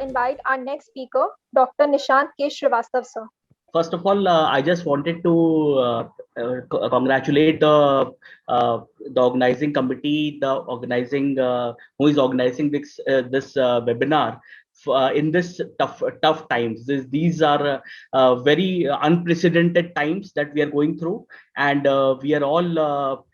invite our next speaker, Dr. Nishant K. Srivastav, sir. First of all, I just wanted to congratulate the organizing committee, the organizing who is organizing this webinar in this tough times. These are very unprecedented times that we are going through, and we are all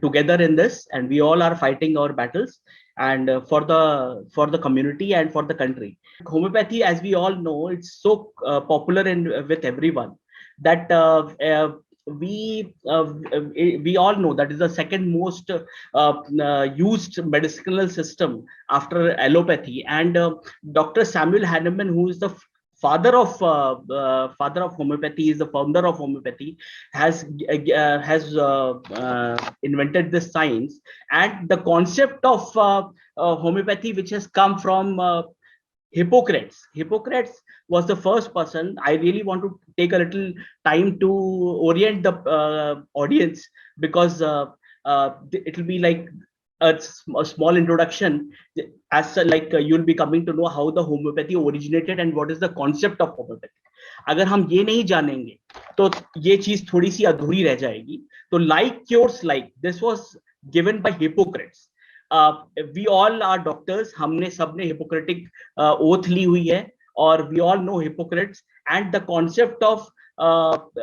together in this, and we all are fighting our battles, and for the community and for the country. Homeopathy, as we all know, it's so popular in with everyone that we all know that is the second most used medicinal system after allopathy. And Dr. Samuel Hahnemann, who is the father of homeopathy, is the founder of homeopathy, has invented this science and the concept of homeopathy, which has come from Hippocrates. Hippocrates was the first person. I really want to take a little time to orient the audience, because it will be like a small introduction, as you'll be coming to know how the homeopathy originated and what is the concept of homeopathy. अगर हम ये नहीं जानेंगे तो ये चीज थोड़ी सी अधूरी रह जाएगी. तो like cures like, this was given by Hippocrates. We all are doctors, हमने सबने हिपोक्रेटिक ओथ ली हुई है, और we all know Hippocrates and the concept of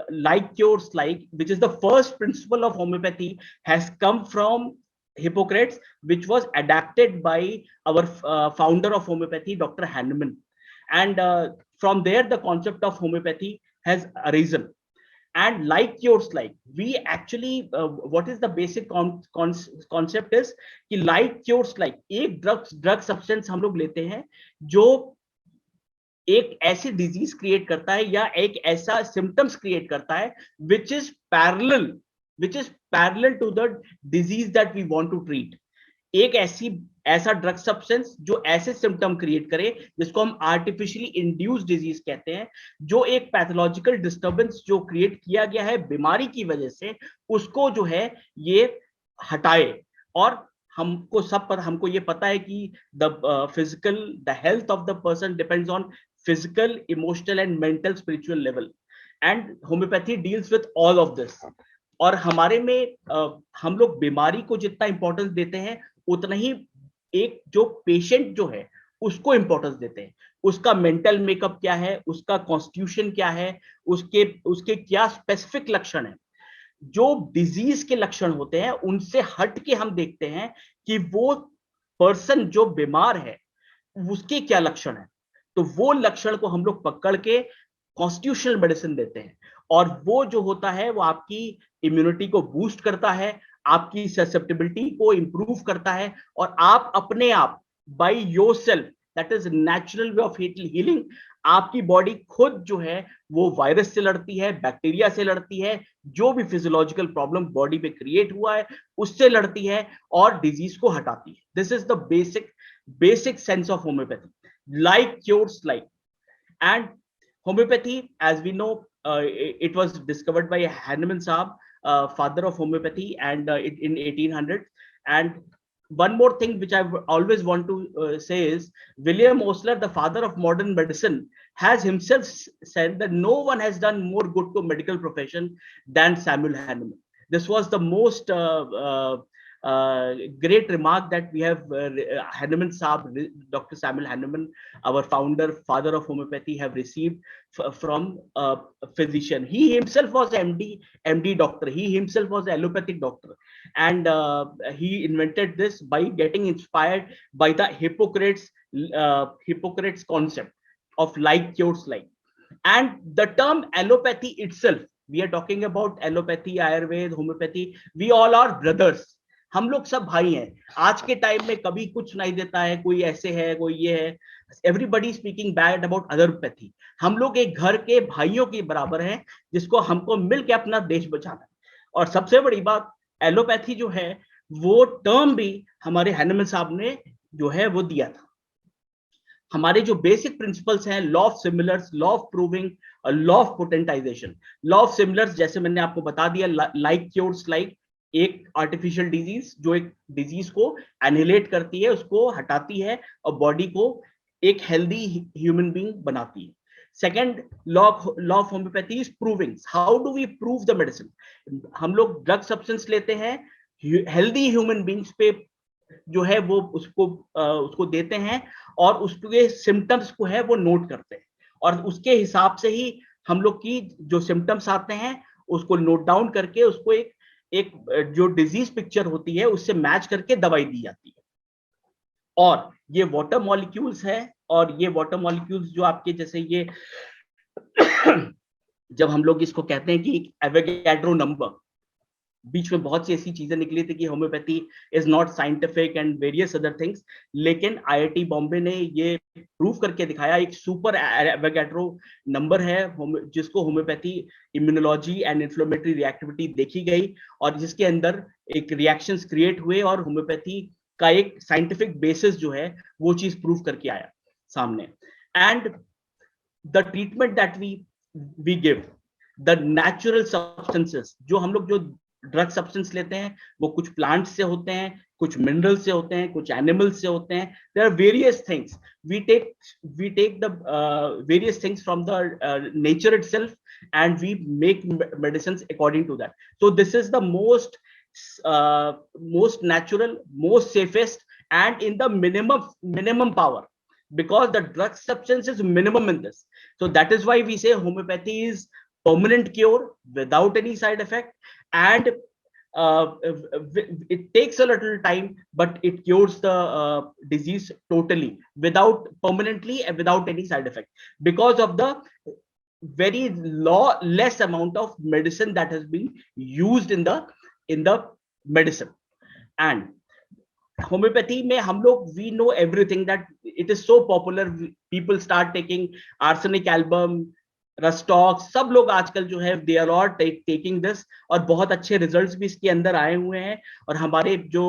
like cures like, which is the first principle of homeopathy, has come from Hippocrates, which was adapted by our founder of homeopathy, Dr. Hahnemann. And from there the concept of homeopathy has arisen. And like cures like, we actually what is the basic concept is कि like cures like, एक drug substance हम लोग लेते हैं जो एक ऐसी disease create करता है या एक ऐसा symptoms create करता है which is parallel to the disease that we want to treat. एक ऐसा ड्रग सब्सटेंस जो ऐसे सिम्टम क्रिएट करे, जिसको हम आर्टिफिशियली इंड्यूस्ड डिजीज कहते हैं, जो एक पैथोलॉजिकल डिस्टर्बेंस जो क्रिएट किया गया है बीमारी की वजह से, उसको जो है ये हटाए. और हमको ये पता है कि the health of the person depends on physical, emotional and mental spiritual level, and homeopathy deals with all of this. और हमारे में हम लोग बीमारी को जितना इंपॉर्टेंस देते हैं, उतना ही एक जो पेशेंट जो है उसको इंपॉर्टेंस देते हैं. उसका मेंटल मेकअप क्या है, उसका कॉन्स्टिट्यूशन क्या है, उसके क्या स्पेसिफिक लक्षण है. जो डिजीज के लक्षण होते हैं उनसे हट के हम देखते हैं कि वो पर्सन जो बीमार है उसके क्या लक्षण है. तो वो लक्षण को हम लोग पकड़ के कॉन्स्टिट्यूशनल मेडिसिन देते हैं, और वो जो होता है वो आपकी इम्यूनिटी को बूस्ट करता है, आपकी ससेप्टिबिलिटी को इंप्रूव करता है, और आप अपने आप by yourself, that is natural way of healing, आपकी बॉडी खुद जो है वो वायरस से लड़ती है, बैक्टीरिया से लड़ती है, जो भी फिजियोलॉजिकल प्रॉब्लम बॉडी पे क्रिएट हुआ है उससे लड़ती है और डिजीज को हटाती है. This is the basic sense of homeopathy, like cures like. And homeopathy, as we know, it was discovered by Hahnemann Saab, father of homeopathy, and in 1800. And one more thing which I always want to say is, William Osler, the father of modern medicine, has himself said that no one has done more good to medical profession than Samuel Hahnemann. This was the most great remark that we have Hahnemann Saab, Dr. Samuel Hahnemann, our founder, father of homeopathy, have received from a physician. He himself was MD doctor. He himself was an allopathic doctor, and he invented this by getting inspired by the Hippocrates concept of like cures like. And the term allopathy itself, we are talking about allopathy, Ayurveda, homeopathy, we all are brothers. हम लोग सब भाई हैं. आज के time में कभी कुछ सुनाई देता है, कोई ऐसे है, कोई ये है, एवरीबडी स्पीकिंग बैड अबाउट अलोपैथी. हम लोग एक घर के भाइयों के बराबर हैं, जिसको हमको मिल के अपना देश बचाना है. और सबसे बड़ी बात, एलोपैथी जो है वो टर्म भी हमारे हैनमन साहब ने जो है वो दिया था. हमारे जो बेसिक प्रिंसिपल्स हैं, law of similars, law of proving, law of potentisation. Law of similars जैसे मैंने आपको बता दिया, लाइक क्योर्स लाइक, एक आर्टिफिशियल डिजीज जो एक डिजीज को एनिहिलेट करती है, उसको हटाती है और बॉडी को एक हेल्दी ह्यूमन बीइंग बनाती है. Second law of homeopathy is proving. How do we prove the medicine? हम लोग ड्रग सब्सटेंस लेते हैं, हेल्दी ह्यूमन बीइंग्स पे जो है वो उसको देते हैं और उसके सिम्टम्स को है वो नोट करते हैं, और उसके हिसाब से ही हम लोग की जो सिम्टम्स आते हैं उसको नोट डाउन करके उसको एक जो डिजीज पिक्चर होती है उससे मैच करके दवाई दी जाती है. और ये वाटर मॉलिक्यूल्स है, और ये वाटर मॉलिक्यूल्स जो आपके जैसे ये जब हम लोग इसको कहते हैं कि एवोगैड्रो नंबर, बीच में बहुत सी ऐसी चीजें निकली थी कि homeopathy is not scientific and various other things, लेकिन आईआईटी बॉम्बे ने ये प्रूव करके दिखाया. एक सुपर एवोगैड्रो नंबर है जिसको homeopathy immunology and inflammatory reactivity देखी गई, और जिसके अंदर एक रिएक्शंस क्रिएट हुए और होम्योपैथी का एक साइंटिफिक बेसिस जो है वो चीज प्रूव करके आया सामने. And the treatment that we give, the natural substances, जो हम लोग जो ड्रग सब्सटेंस लेते हैं वो कुछ प्लांट से होते हैं, कुछ मिनरल से होते हैं, कुछ एनिमल्स से होते हैं. There are various things. We take the various things from the nature itself and we make medicines according to that. So this is the most natural, most safest, and in the minimum power, because the drug substance is minimum in this. So that is why we say homeopathy is permanent cure without any side effect, and it takes a little time, but it cures the disease totally, without permanently and without any side effect, because of the very less amount of medicine that has been used in the medicine. And homeopathy में हम लोग we know everything that it is so popular. People start taking arsenic album, rhus tox, सब लोग आजकल जो है they are all taking this, और बहुत अच्छे रिजल्ट्स भी इसके अंदर आए हुए हैं. और हमारे जो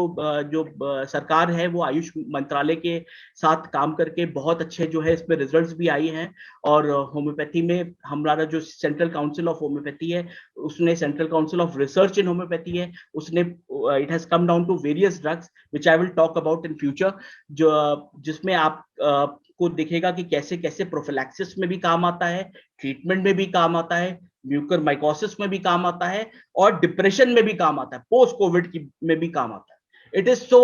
सरकार है वो आयुष मंत्रालय के साथ काम करके बहुत अच्छे जो है इसमें रिजल्ट्स भी आई हैं. और होम्योपैथी में हमारा जो सेंट्रल काउंसिल ऑफ होम्योपैथी है, उसने central council of research in homeopathy है, उसने it has come down to various drugs which I will talk about in future, जो जिसमें आप को दिखेगा कि कैसे कैसे प्रोफिलैक्सिस में भी काम आता है, ट्रीटमेंट में भी काम आता है, म्यूकरमाइकोसिस में भी काम आता है, और डिप्रेशन में भी काम आता है, पोस्ट कोविड की में भी काम आता है. It is so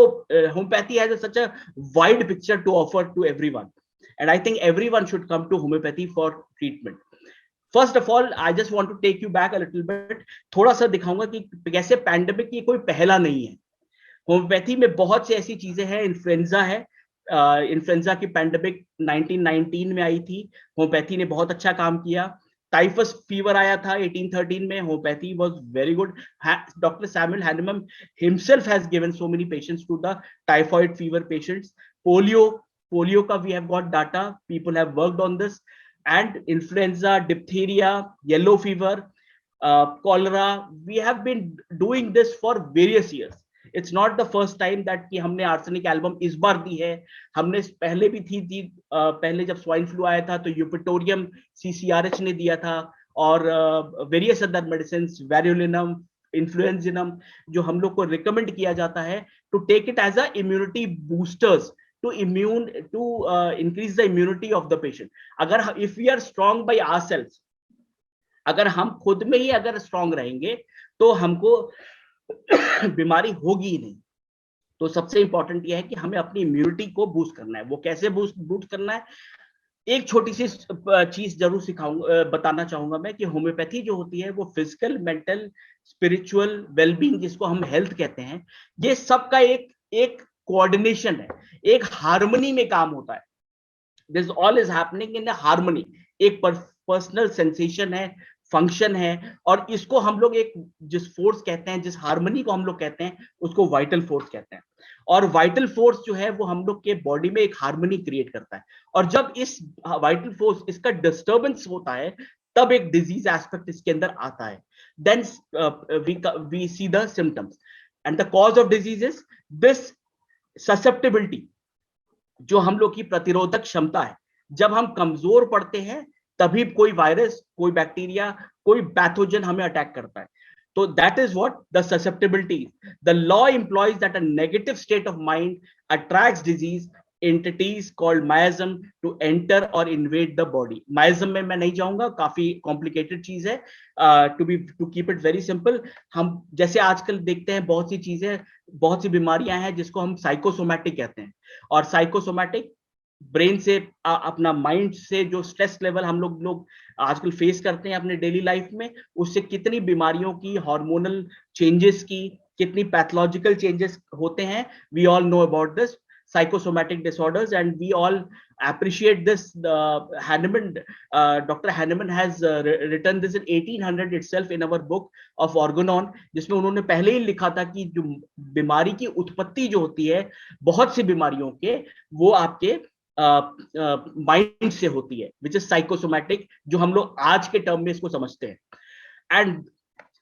homeopathy has such a wide picture to offer to everyone, and I think everyone should come to homeopathy for treatment. First of all, I just want to take you back a little bit. थोड़ा सा दिखाऊंगा कि कैसे pandemic की कोई पहला नहीं है. होम्योपैथी में बहुत सी ऐसी चीजें हैं. इन्फ्लुएंजा है, इन्फ्लुएंजा की पैंडेमिक 1919 में आई थी, होम्योपैथी ने बहुत अच्छा काम किया. टाइफस फीवर आया था 1813 में, homoeopathy was very good. Doctor Samuel Hahnemann himself has given so many patients to the typhoid fever patients. Polio का we have got data, people have worked on this. And influenza, diphtheria, yellow fever, cholera, we have been doing this for various years. It's not the first time that कि हमने arsenic album इस बार दी है. हमने पहले भी थी पहले जब स्वाइन फ्लू आया था तो यूपिटोरियम CCRH ने दिया था, और various other medicine, variolinum, influenzinum, जो हम लोग को रिकमेंड किया जाता है to take it as a immunity boosters, to increase the immunity of the patient. अगर if we are strong by ourselves, अगर हम खुद में ही अगर स्ट्रांग रहेंगे तो हमको बीमारी होगी ही नहीं. तो सबसे इंपॉर्टेंट यह है कि हमें अपनी इम्यूनिटी को बूस्ट करना है. वो कैसे बूस्ट करना है, एक छोटी सी चीज जरूर बताना चाहूंगा मैं, कि होम्योपैथी जो होती है वो फिजिकल, मेंटल, स्पिरिचुअल वेलबींग, जिसको हम हेल्थ कहते हैं, ये सबका एक कोऑर्डिनेशन है, एक हार्मनी में काम होता है. This all is happening in a harmony. एक पर्सनल सेंसेशन है, फंक्शन है, और इसको हम लोग एक जिस फोर्स कहते हैं, जिस हार्मनी को हम लोग कहते हैं, उसको वाइटल फोर्स कहते हैं. और वाइटल फोर्स जो है वो हम लोग के बॉडी में एक हार्मनी क्रिएट करता है. और जब इस वाइटल फोर्स, इसका डिस्टर्बेंस होता है, तब एक डिजीज एस्पेक्ट इसके अंदर आता है. Then we see the symptoms and the cause of disease is this susceptibility, जो हम लोग की प्रतिरोधक क्षमता है. जब हम कमजोर पड़ते हैं तभी कोई वायरस, कोई बैक्टीरिया, कोई पैथोजन हमें अटैक करता है. So that is what the susceptibility. The law employs that a negative state of mind attracts disease entities called miasm to enter or invade the body. Miasm में मैं नहीं जाऊंगा, काफी complicated चीज है. To keep it very simple, हम जैसे आजकल देखते हैं बहुत सी चीजें, बहुत सी बीमारियां हैं जिसको हम साइकोसोमैटिक कहते हैं. और साइकोसोमैटिक ब्रेन से अपना माइंड से जो स्ट्रेस लेवल हम लोग आजकल फेस करते हैं अपने डेली लाइफ में, उससे कितनी बीमारियों की, हार्मोनल चेंजेस की, कितनी पैथोलॉजिकल चेंजेस होते हैं. We all know about this psychosomatic disorders, and we all appreciate this. Hahnemann, Dr. Hahnemann has written this in 1800 itself in our book of Organon, जिसमें उन्होंने पहले ही लिखा था कि जो बीमारी की उत्पत्ति जो होती है बहुत सी बीमारियों के, वो आपके माइंड से होती है, which is psychosomatic, जो हम लोग आज के टर्म में इसको समझते हैं. And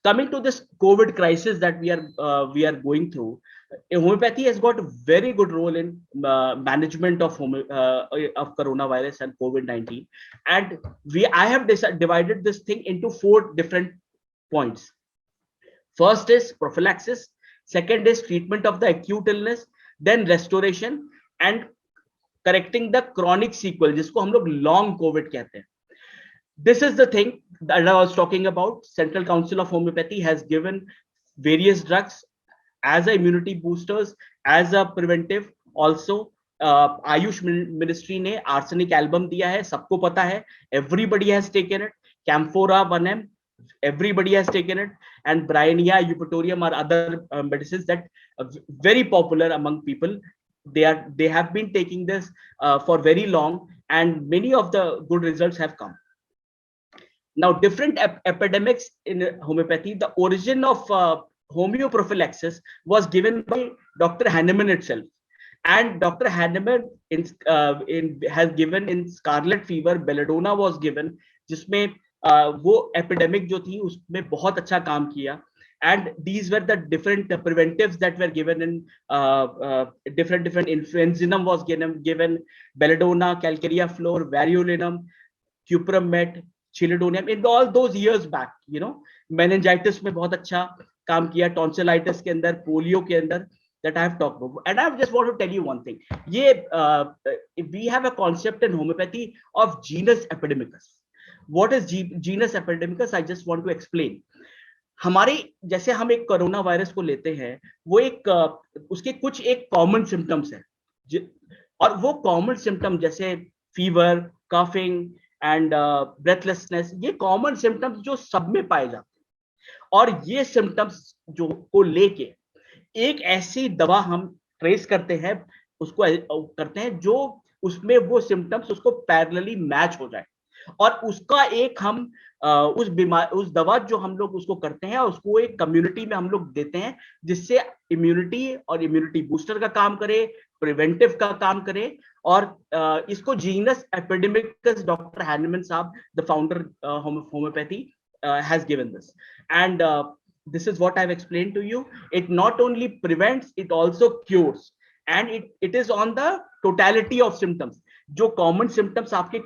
coming to this COVID crisis that we are going through, homeopathy has got a very good role in management of coronavirus and COVID-19, and I have divided this thing into 4 different points. First is prophylaxis, second is treatment of the acute illness, then restoration and correcting the chronic sequel, जिसको हम लोग long COVID कहते हैं. This is the thing that I was talking about. Central Council of Homeopathy has given various drugs as a immunity boosters, as a preventive. Also, Ayush Ministry ने arsenic album दिया है, सबको पता है. Everybody has taken it. Camphora 1M, everybody has taken it. And Bryonia, Eupatorium are other medicines that are very popular among people. They have been taking this for very long, and many of the good results have come. Now, different epidemics in homeopathy. The origin of homeoprophylaxis was given by Dr. Hahnemann itself, and Dr. Hahnemann has given in scarlet fever, belladonna was given, जिसमें वो epidemic जो थी उसमें बहुत अच्छा काम किया. And these were the different preventives that were given in different influenzinum was given, belladonna, calcarea flor, variolinum, cuprum met, chilidonium, in all those years back, you know. Meningitis में बहुत अच्छा काम किया, tonsillitis के अंदर, polio के अंदर, that I have talked about. And I just want to tell you one thing. We have a concept in homeopathy of genus epidemicus. What is genus epidemicus? I just want to explain. हमारे जैसे हम एक corona virus को लेते हैं, वो उसके कुछ एक कॉमन सिम्टम्स है, और वो कॉमन सिम्टम जैसे फीवर, कफिंग एंड ब्रेथलेसनेस, ये कॉमन सिम्टम्स जो सब में पाए जाते हैं. और ये सिम्टम्स जो को लेके एक ऐसी दवा हम ट्रेस करते हैं, उसको करते हैं जो उसमें वो सिम्टम्स उसको पैरेलली मैच हो जाए, और उसका एक हम उस दवा जो हम लोग उसको करते हैं उसको एक कम्युनिटी में हम लोग देते हैं, जिससे इम्यूनिटी और इम्यूनिटी बूस्टर का काम करे, प्रिवेंटिव का काम करे. और इसको जीनस एपिडेमिकस डॉक्टर हैनमैन साहब, the founder homeopathy, has given this, and this is what I've explained to you. It not only prevents, it also cures, and it is on the totality of symptoms. जो common symptoms आपके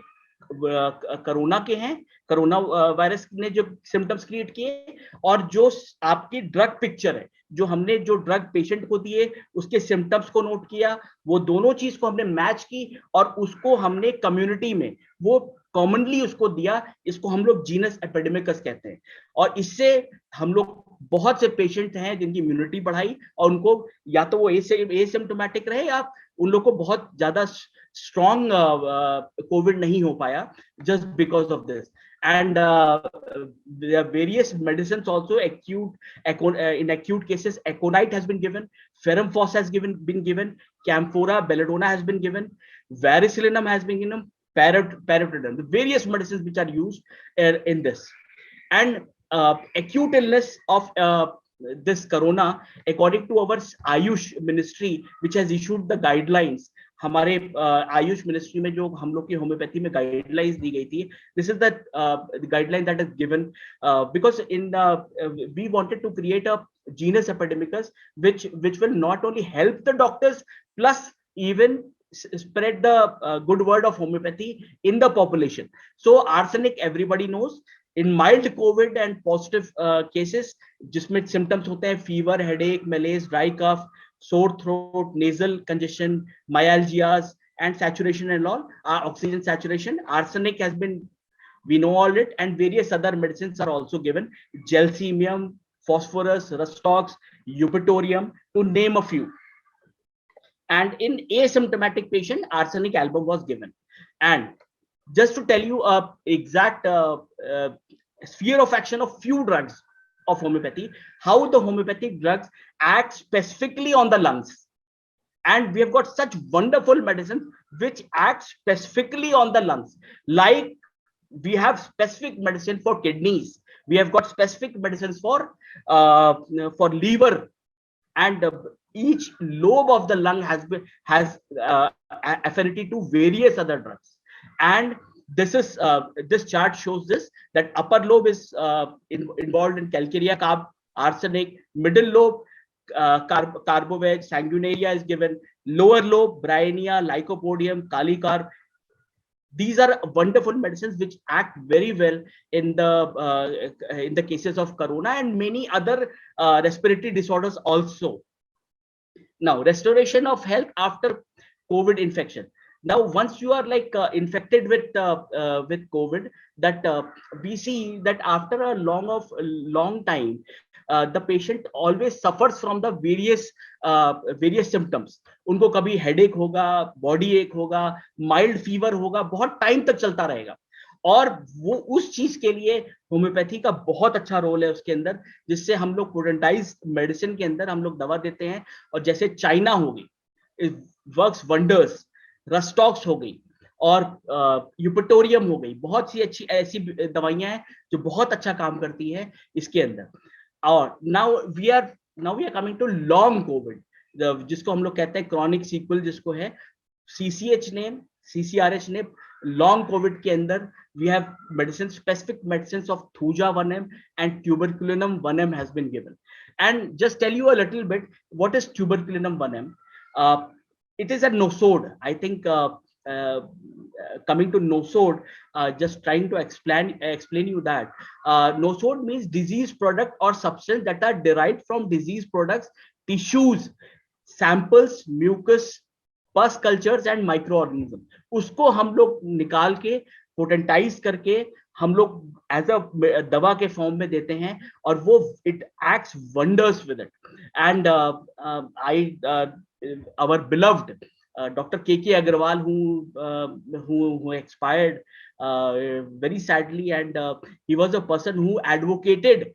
corona के हैं, corona virus ने जो symptoms create किए, और जो आपकी ड्रग पिक्चर है, जो हमने जो ड्रग पेशेंट को दिए उसके सिम्टम्स को नोट किया, वो दोनों चीज को हमने मैच की और उसको हमने कम्युनिटी में वो कॉमनली उसको दिया. इसको हम लोग जीनस एपिडेमिकस कहते हैं. और इससे हम लोग बहुत से पेशेंट हैं जिनकी इम्यूनिटी बढ़ाई, और उनको या तो वो एसिम्प्टोमेटिक रहे, या उन लोग को बहुत ज्यादा स्ट्रॉन्ग कोविड नहीं हो पाया just because of this. And there are various medicines also, in acute cases, aconite has been given, ferrum phos has been given, camphora, belladonna has been given, varicillinum has been given, parotidine, the various medicines which are used in this. And acute illness of this corona, according to our Ayush ministry, which has issued the guidelines, हमारे Ayush ministry में जो हम लोग की homeopathy में guidelines दी गई थी, this is the guideline that is given because in we wanted to create a genus epidemicus which will not only help the doctors, plus even spread the good word of homeopathy in the population. So arsenic everybody knows, in mild covid and positive cases जिसमें symptoms होते हैं fever, headache, malaise, dry cough, sore throat, nasal congestion, myalgias, and saturation and all, oxygen saturation. Arsenic has been, we know all it, and various other medicines are also given. Gelsemium, phosphorus, rustox, eupatorium, to name a few. And in asymptomatic patient, arsenic album was given. And just to tell you a exact sphere of action of few drugs of homeopathy, how the homeopathic drugs act specifically on the lungs. And we have got such wonderful medicines which act specifically on the lungs. Like we have specific medicine for kidneys, we have got specific medicines for liver, and each lobe of the lung has affinity to various other drugs. And this chart shows this, that upper lobe is involved in calcarea carb, arsenic. Middle lobe, carboveg, sanguinaria is given. Lower lobe, bryonia, lycopodium, kali carb. These are wonderful medicines which act very well in the cases of corona and many other respiratory disorders also. Now, restoration of health after COVID infection. Now, once you are like infected with COVID, that we see that after a long time, the patient always suffers from the various symptoms. उनको कभी headache होगा, body एक होगा, mild fever होगा, बहुत time तक चलता रहेगा. और वो उस चीज के लिए होम्योपैथी का बहुत अच्छा रोल है उसके अंदर, जिससे हम लोग पोटेंटाइज मेडिसिन के अंदर हम लोग दवा देते हैं. और जैसे चाइना हो गई, इट वर्क्स वंडर्स. रस्टॉक्स हो गई और यूपेटोरियम हो गई, बहुत सी अच्छी ऐसी दवाइयां हैं जो बहुत अच्छा काम करती है इसके अंदर. और now we are coming to long COVID, जिसको हम लोग कहते हैं क्रॉनिक सीक्वल, जिसको है CCH ने, CCRH ने. लॉन्ग कोविड के अंदर we have medicine, specific medicine of thuja 1M and tuberculinum 1M has been given. And just tell you a little bit what is tuberculinum 1M. It is a nosode. I think coming to nosode, just trying to explain you that nosode means disease product or substance that are derived from disease products, tissues, samples, mucus, पस cultures and micro organism. उसको हम लोग निकाल के potentise करके हम लोग as a दवा के फॉर्म में देते हैं, और वो it acts wonders with it. And our beloved Dr. K.K. Agarwal, who expired very sadly, and he was a person who advocated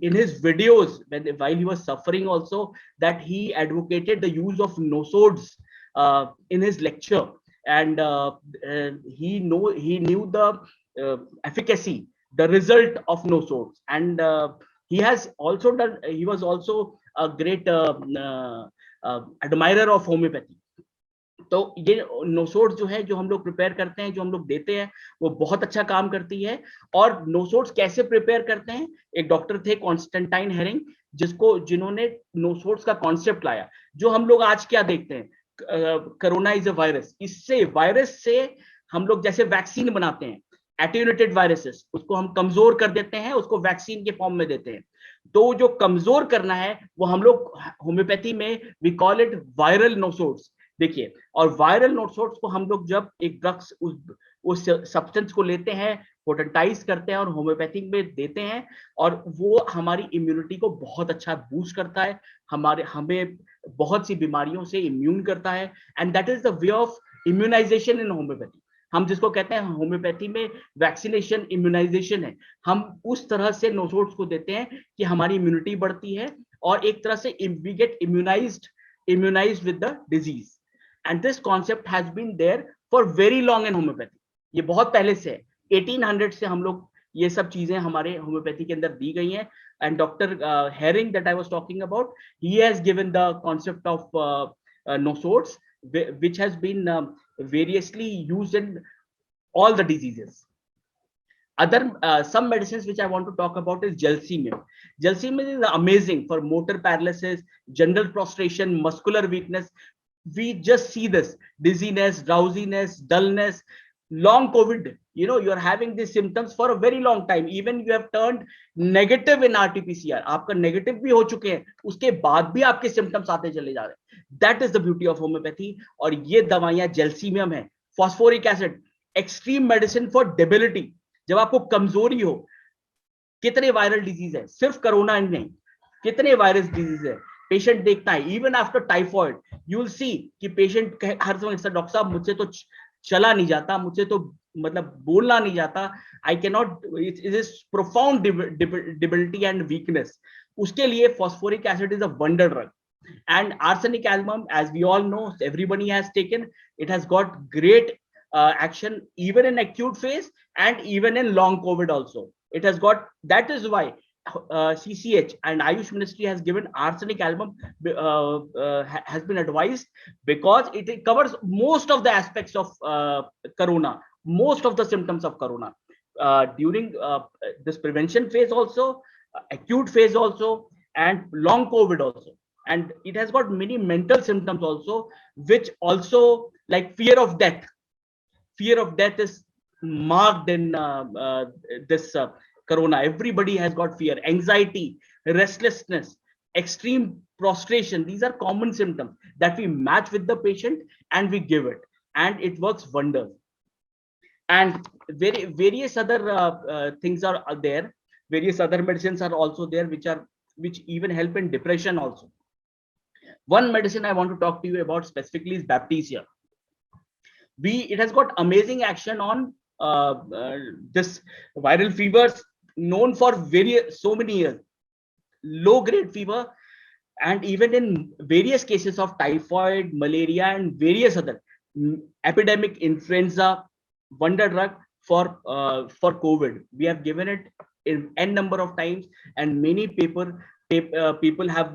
in his videos while he was suffering also, that he advocated the use of nosodes in his lecture, and he knew the efficacy, the result of nosodes, and he was also a great admirer of homeopathy. तो ये नोसोड्स जो है, जो हम लोग prepare करते हैं, जो हम लोग देते हैं, वो बहुत अच्छा काम करती है. और नोसोड्स कैसे प्रिपेयर करते हैं, एक डॉक्टर थे कॉन्स्टेंटाइन हेरिंग, जिन्होंने नोसोड्स का कॉन्सेप्ट लाया. जो हम लोग आज क्या देखते हैं, कोरोना इज अ वायरस, इससे वायरस से हम लोग जैसे वैक्सीन बनाते हैं, एटेन्यूएटेड वायरसेस, उसको हम कमजोर कर देते हैं, उसको वैक्सीन के फॉर्म में देते हैं. तो जो कमजोर करना है वो हम लोग होम्योपैथी में we call it viral nosodes. देखिए, और वायरल नोसोड्स को हम लोग जब एक ड्रग्स उस सब्सटेंस को लेते हैं, पोटेंटाइज करते हैं और होम्योपैथिक में देते हैं, और वो हमारी इम्यूनिटी को बहुत अच्छा बूस्ट करता है, हमें बहुत सी बीमारियों से इम्यून करता है. And that is the way of immunisation in homeopathy. हम जिसको कहते हैं होम्योपैथी में वैक्सीनेशन, इम्यूनाइजेशन है. हम उस तरह से नोसोड्स को देते हैं कि हमारी इम्यूनिटी बढ़ती है, और एक तरह से we get immunised with the disease. And this concept has been there for very long in homeopathy. ये बहुत पहले से है, 1800 से हम लोग ये सब चीजें हमारे होम्योपैथी के अंदर दी गई हैं. And doctor herring that I was talking about, he has given the concept of nosodes, which has been variously used in all the diseases. Some medicines which I want to talk about is gelsemium. Gelsemium is amazing for motor paralysis, general prostration, muscular weakness. We just see this dizziness, drowsiness, dullness. Long COVID, you are having these symptoms for a very long time, even you have turned negative in RT-PCR, आपका negative भी हो चुके हैं, उसके बाद भी आपके symptoms आते चले जा रहे हैं. That is the beauty of homeopathy. और ये दवाइयां जेल्सीमियम है, phosphoric acid, extreme medicine for debility, जब आपको कमजोरी हो. कितने वायरल डिजीज है, सिर्फ कोरोना नहीं, कितने वायरस डिजीज है पेशेंट देखता है. Even after typhoid you will see कि पेशेंट हर समय, डॉक्टर साहब मुझसे तो चला नहीं जाता, मुझसे तो मतलब बोलना नहीं जाता, I can not, it is profound debility and weakness. उसके लिए phosphoric acid is a wonder drug. And arsenic album, as we all know, everybody has taken, it has got great action even in acute phase and even in long COVID also. It has got, that is why CCH and Ayush Ministry has given arsenic album, has been advised, because it covers most of the aspects of corona, most of the symptoms of corona, during this prevention phase also, acute phase also, and long COVID also. And it has got many mental symptoms also, which also, like fear of death. Fear of death is marked in this corona. Everybody has got fear, anxiety, restlessness, extreme prostration. These are common symptoms that we match with the patient and we give it, and it works wonders. And various other things are there. Various other medicines are also there, which even help in depression also. One medicine I want to talk to you about specifically is Baptisia. It has got amazing action on this viral fevers known for so many years, low grade fever, and even in various cases of typhoid, malaria, and various other epidemic influenza, wonder drug for COVID. We have given it in n number of times, and many people have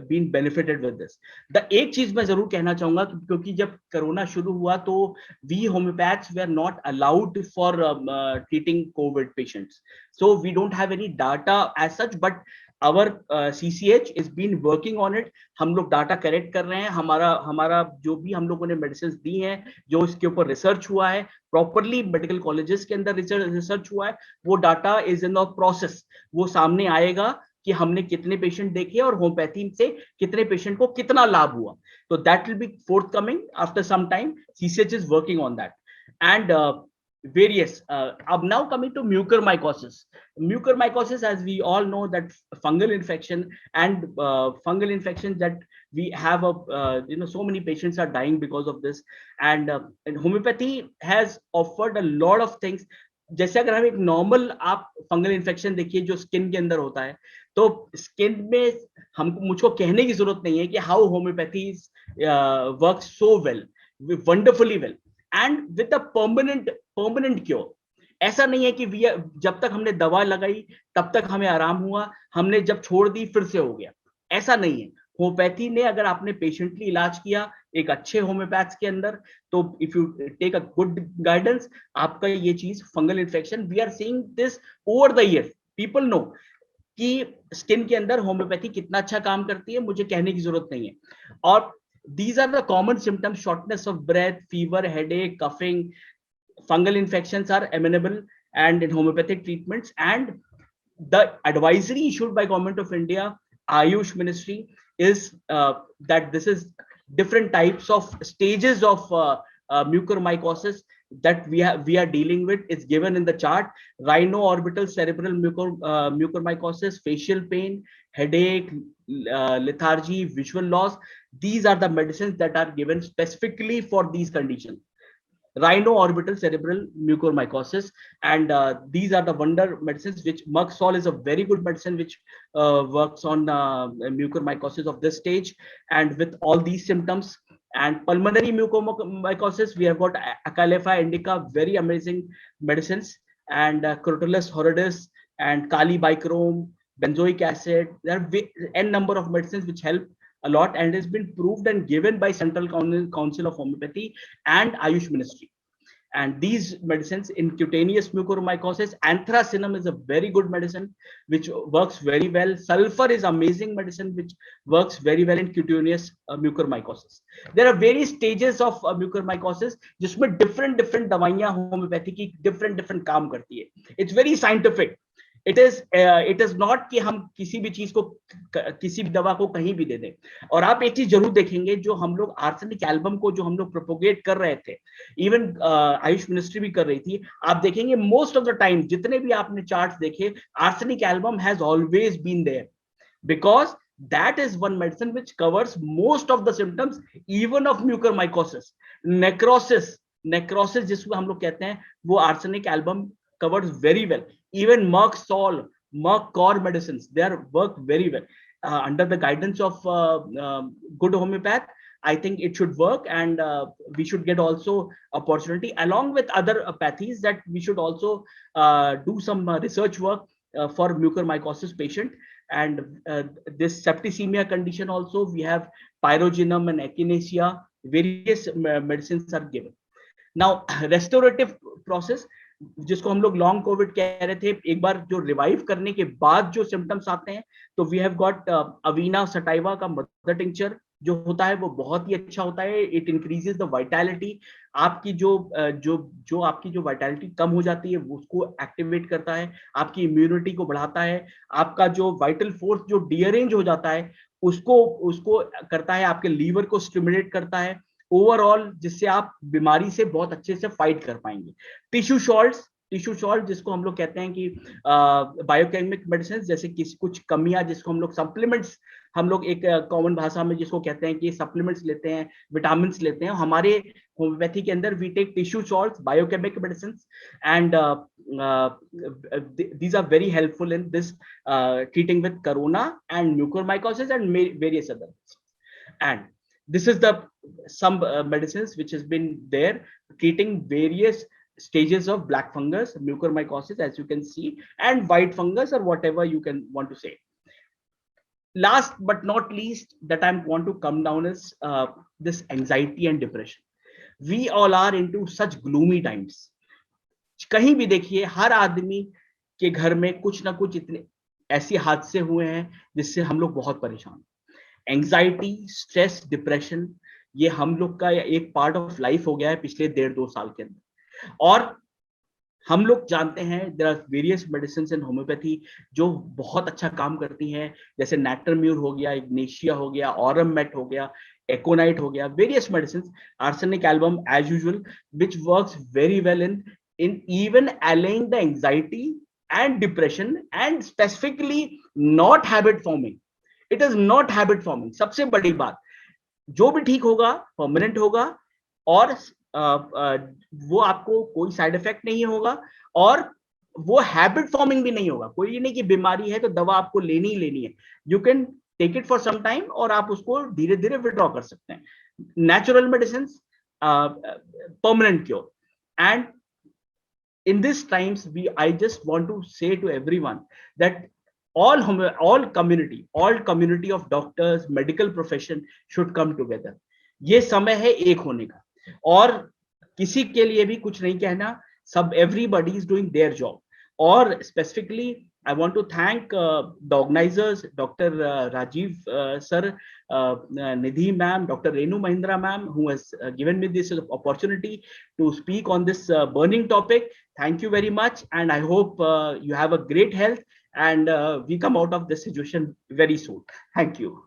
been benefited with this. The एक चीज मैं जरूर कहना चाहूंगा, क्योंकि जब corona शुरू हुआ तो we homeopaths were not allowed for treating COVID patients, so we don't have any data as such, but our CCH is been working on it. हम लोग डाटा कलेक्ट कर रहे हैं. हमारा जो भी हम लोगों ने मेडिसिन दी हैं, जो इसके ऊपर रिसर्च हुआ है, प्रॉपरली मेडिकल कॉलेजेस के अंदर रिसर्च हुआ है, वो data is in the process. वो सामने आएगा कि हमने कितने पेशेंट देखे और होम्योपैथी से कितने पेशेंट को कितना लाभ हुआ. तो that will be forthcoming after some time. CCH is working on that. And various now coming to mucormycosis. Mucormycosis, as we all know, that fungal infection, and fungal infections that we have so many patients are dying because of this. And homeopathy has offered a lot of things. जैसे अगर हम एक normal आप fungal infection देखिए जो skin के अंदर होता है, तो स्किन में मुझको कहने की जरूरत नहीं है कि how homeopathy works so well, wonderfully well, and with a permanent cure. ऐसा नहीं है कि जब तक हमने दवा लगाई तब तक हमें आराम हुआ, हमने जब छोड़ दी फिर से हो गया. ऐसा नहीं है. होम्योपैथी ने अगर आपने पेशेंटली इलाज किया एक अच्छे होम्योपैथ्स के अंदर, तो if you take a good guidance, आपका ये चीज fungal infection, we are seeing this over the year. People know कि स्किन के अंदर होम्योपैथी कितना अच्छा काम करती है, मुझे कहने की जरूरत नहीं है. और these are the common symptoms: shortness of breath, fever, headache, coughing. Fungal infections are amenable and in homeopathic treatments. And the advisory issued by Government of India, Ayush Ministry, is that this is different types of stages of mucormycosis that we are dealing with. It's given in the chart: rhino-orbital cerebral mucormycosis, facial pain, headache, lethargy, visual loss. These are the medicines that are given specifically for these conditions. Rhino-orbital cerebral mucormycosis, and these are the wonder medicines, which Merck Sol is a very good medicine which works on mucormycosis of this stage and with all these symptoms. And pulmonary mucormycosis, we have got Acalepha indica, very amazing medicines, and Crotalus horridus and Kali bichrome, benzoic acid. There are n number of medicines which help a lot, and has been proved and given by Central Council of Homeopathy and Ayush Ministry. And these medicines in cutaneous mucormycosis, anthracinum is a very good medicine which works very well. Sulfur is amazing medicine which works very well in cutaneous mucormycosis. There are various stages of mucormycosis जिसमें different दवाइयां homeopathy की different काम करती है. It's very scientific. It is not कि हम किसी भी चीज को, किसी भी दवा को कहीं भी दे दें. और आप एक चीज जरूर देखेंगे, जो हम लोग आर्सेनिक एल्बम को जो हम लोग प्रोपोगेट कर रहे थे, इवन आयुष मिनिस्ट्री भी कर रही थी, आप देखेंगे मोस्ट ऑफ द टाइम जितने भी आपने चार्ट्स देखे, arsenic album has always been there, because that is one medicine which covers most of the symptoms even of mucormycosis. necrosis जिसको हम लोग कहते हैं, वो arsenic album covers very well. Even Merck Sol, Merck core medicines, they are work very well under the guidance of good homeopath. I think it should work, and we should get also opportunity along with other pathies that we should also do some research work for mucormycosis patient. And this septicemia condition also, we have pyrogenum and echinacea, various medicines are given. Now restorative process, जिसको हम लोग long Covid कह रहे थे, एक बार जो revive करने के बाद जो सिम्टम्स आते हैं, तो वी हैव गॉट अवीना सटाइवा का मदर टिंक्चर जो होता है वो बहुत ही अच्छा होता है. It increases the vitality. आपकी जो आपकी जो वाइटैलिटी कम हो जाती है उसको एक्टिवेट करता है, आपकी इम्यूनिटी को बढ़ाता है, आपका जो वाइटल फोर्स जो डीअरेंज हो जाता है उसको करता है, आपके लीवर को स्टिमुलेट करता है ओवरऑल, जिससे आप बीमारी से बहुत अच्छे से फाइट कर पाएंगे. टिश्यू सॉल्ट जिसको हम लोग कहते हैं कि बायोकेमिक मेडिसिन, जैसे कुछ कमियां जिसको हम लोग सप्लीमेंट्स, हम लोग एक कॉमन भाषा में जिसको कहते हैं कि सप्लीमेंट्स लेते हैं, विटामिन लेते हैं, हमारे होम्योपैथी के अंदर we take tissue salts, biochemic medicine, and these are very helpful in this treating with corona and mucormycosis and various others. And this is the some medicines which has been there treating various stages of black fungus, mucormycosis, as you can see, and white fungus, or whatever you can want to say. Last but not least that I want to come down is this anxiety and depression. We all are into such gloomy times. कहीं भी देखिए, हर आदमी के घर में कुछ ना कुछ इतने ऐसे हादसे हुए हैं जिससे हम लोग बहुत परेशान. एंजाइटी, स्ट्रेस, डिप्रेशन, ये हम लोग का एक पार्ट ऑफ लाइफ हो गया है पिछले 1.5-2 साल के अंदर. और हम लोग जानते हैं there are various medicines in homeopathy जो बहुत अच्छा काम करती हैं, जैसे नैक्टरम्यूर हो गया, इग्नेशिया हो गया, ऑरम मेट हो गया, एकोनाइट हो गया, various medicines, arsenic album as usual which works very well in even allaying the anxiety and depression, and specifically not habit forming. It is not habit forming. सबसे बड़ी बात, जो भी ठीक होगा परमानेंट होगा, और वो आपको कोई साइड इफेक्ट नहीं होगा, और वो हैबिट फॉर्मिंग भी नहीं होगा. कोई ये नहीं कि बीमारी है तो दवा आपको लेनी ही लेनी है. You can take it for some time और आप उसको धीरे धीरे विड्रॉ कर सकते हैं. Natural medicine, permanent cure. And in these times I just want to say to everyone that all community of doctors, medical profession should come together. ये समय है एक होने का, और किसी के लिए भी कुछ नहीं कहना. सब everybody is doing their job. और specifically I want to thank the organizers, Dr. Rajiv sir, Nidhi ma'am, Dr. Renu Mahindra ma'am, who has given me this opportunity to speak on this burning topic. Thank you very much, and I hope you have a great health, and we come out of this situation very soon. Thank you.